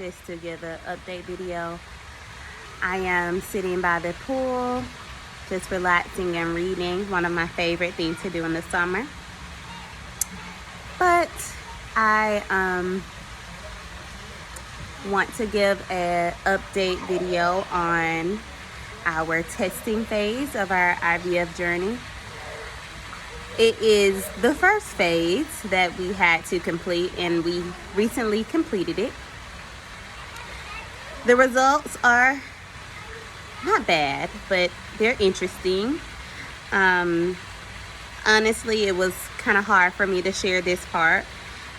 just to give an update video. I am sitting by the pool, just relaxing and reading, one of my favorite things to do in the summer. But I want to give an update video on our testing phase of our IVF journey. It is the first phase that we had to complete, and we recently completed it. The results are not bad, but they're interesting. Honestly, it was kind of hard for me to share this part,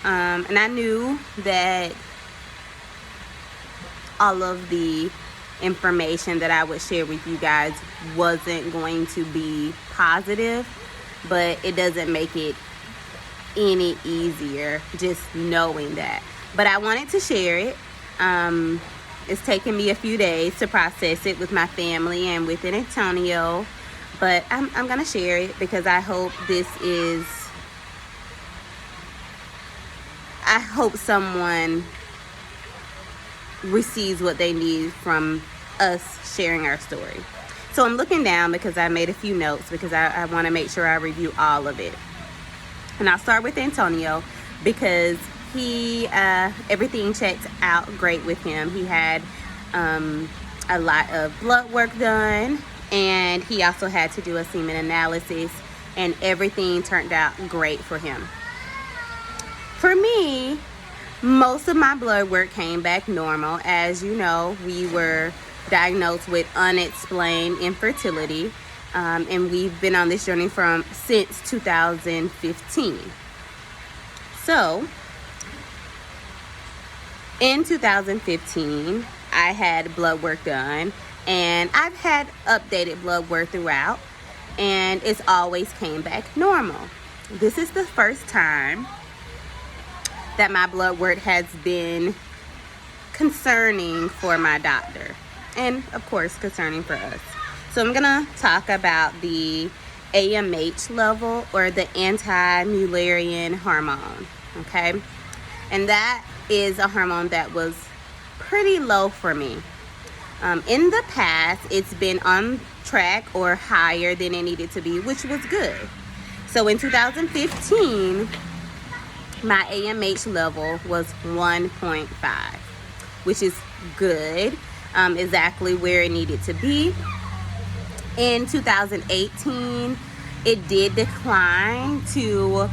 and I knew that all of the information that I would share with you guys wasn't going to be positive, but it doesn't make it any easier just knowing that. But I wanted to share it. It's taken me a few days to process it with my family and with Antonio, but I'm gonna share it because I hope someone receives what they need from us sharing our story. So I'm looking down because I made a few notes because I want to make sure I review all of it. And I'll start with Antonio because everything checked out great with him. He had a lot of blood work done, and he also had to do a semen analysis, and everything turned out great for him. For me, most of my blood work came back normal. As you know, we were diagnosed with unexplained infertility, and we've been on this journey since 2015. So in 2015, I had blood work done, and I've had updated blood work throughout, and it's always came back normal. This is the first time that my blood work has been concerning for my doctor, and of course concerning for us. So I'm gonna talk about the AMH level, or the anti-Mullerian hormone, okay? And that is a hormone that was pretty low for me. In the past, it's been on track or higher than it needed to be, which was good. So in 2015, my AMH level was 1.5, which is good, exactly where it needed to be. In 2018, it did decline to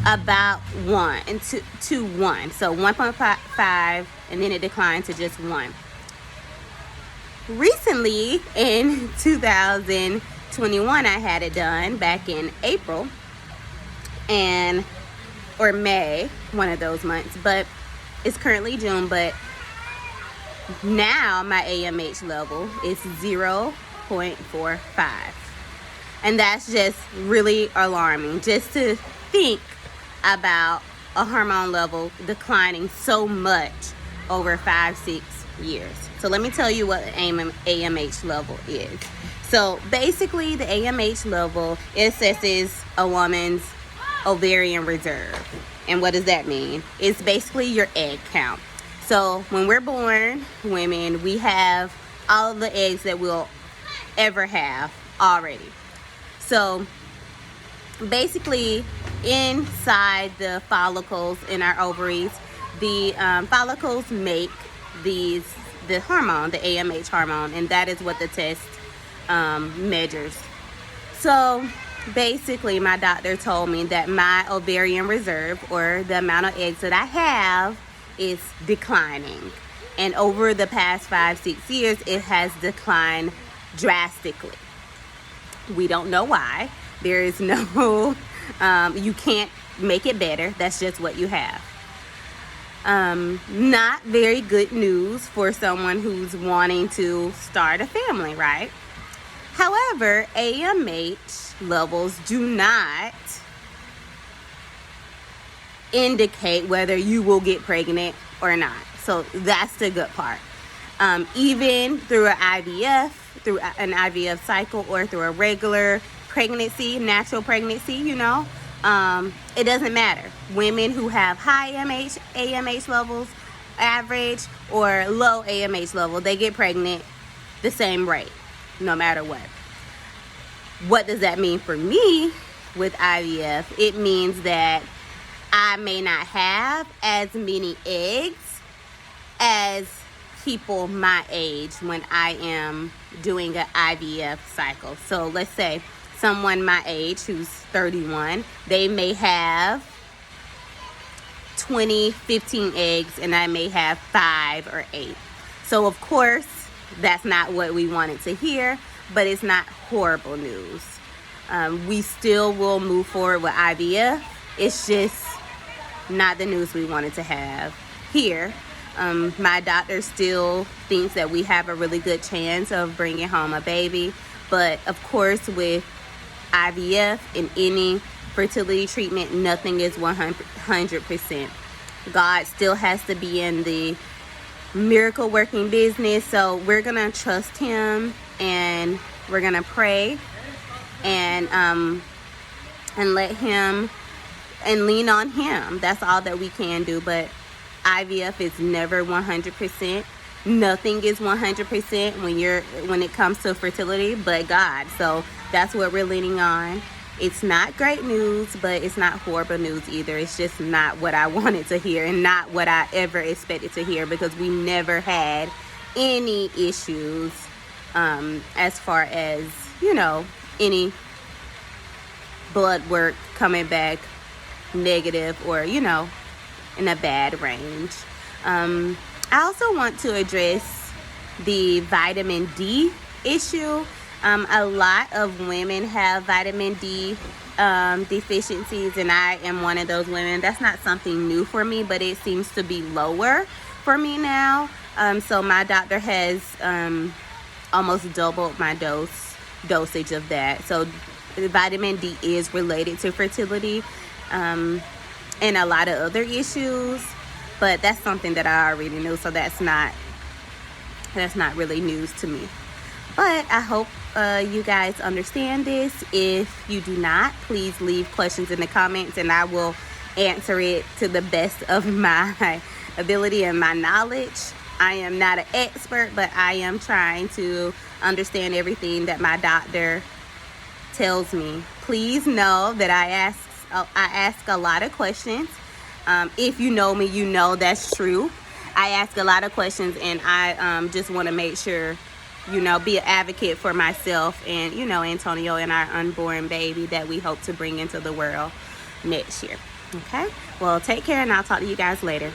about 1 to 1. So 1.5, and then it declined to just 1. Recently, in 2021, I had it done back in April or May, one of those months, but it's currently June. But now my AMH level is 0.45, and that's just really alarming, just to think about a hormone level declining so much over 5-6 years. So let me tell you what AMH level is. So basically, the AMH level assesses a woman's ovarian reserve. And what does that mean? It's basically your egg count. So when we're born, women, we have all of the eggs that we'll ever have already. So basically, inside the follicles in our ovaries, the follicles make the hormone, the AMH hormone, and that is what the test measures. So basically, my doctor told me that my ovarian reserve, or the amount of eggs that I have, is declining. And over the past 5-6 years, it has declined drastically. We don't know why. There is no, you can't make it better. That's just what you have. Not very good news for someone who's wanting to start a family, right? However, AMH levels do not indicate whether you will get pregnant or not. So that's the good part. Even through an IVF cycle, or through a regular pregnancy, natural pregnancy, it doesn't matter. Women who have high AMH levels average or low AMH level, they get pregnant the same rate, no matter what. What does that mean for me with IVF? It means that I may not have as many eggs as people my age when I am doing an IVF cycle. So let's say someone my age who's 31, they may have 15 eggs, and I may have 5 or 8. So of course, that's not what we wanted to hear, but it's not horrible news. We still will move forward with IVF. It's just not the news we wanted to have here. My doctor still thinks that we have a really good chance of bringing home a baby, but of course with IVF and any fertility treatment, nothing is 100%. God still has to be in the miracle working business, so we're gonna trust him and we're gonna pray and let him and lean on him. That's all that we can do. But IVF is never 100%. Nothing is 100% when it comes to fertility but God. So that's what we're leaning on. It's not great news, but it's not horrible news either. It's just not what I wanted to hear and not what I ever expected to hear, because we never had any issues as far as, any blood work coming back negative or, in a bad range. I also want to address the vitamin D issue. A lot of women have vitamin D deficiencies, and I am one of those women. That's not something new for me, but it seems to be lower for me now. So my doctor has almost doubled my dosage of that. So vitamin D is related to fertility and a lot of other issues, but that's something that I already knew, so that's not really news to me. But I hope you guys understand this. If you do not, please leave questions in the comments and I will answer it to the best of my ability and my knowledge. I am not an expert, but I am trying to understand everything that my doctor tells me. Please know that I ask a lot of questions. If you know me, you know that's true. I ask a lot of questions, and I just want to make sure, be an advocate for myself and, Antonio and our unborn baby that we hope to bring into the world next year. Okay? Well, take care, and I'll talk to you guys later.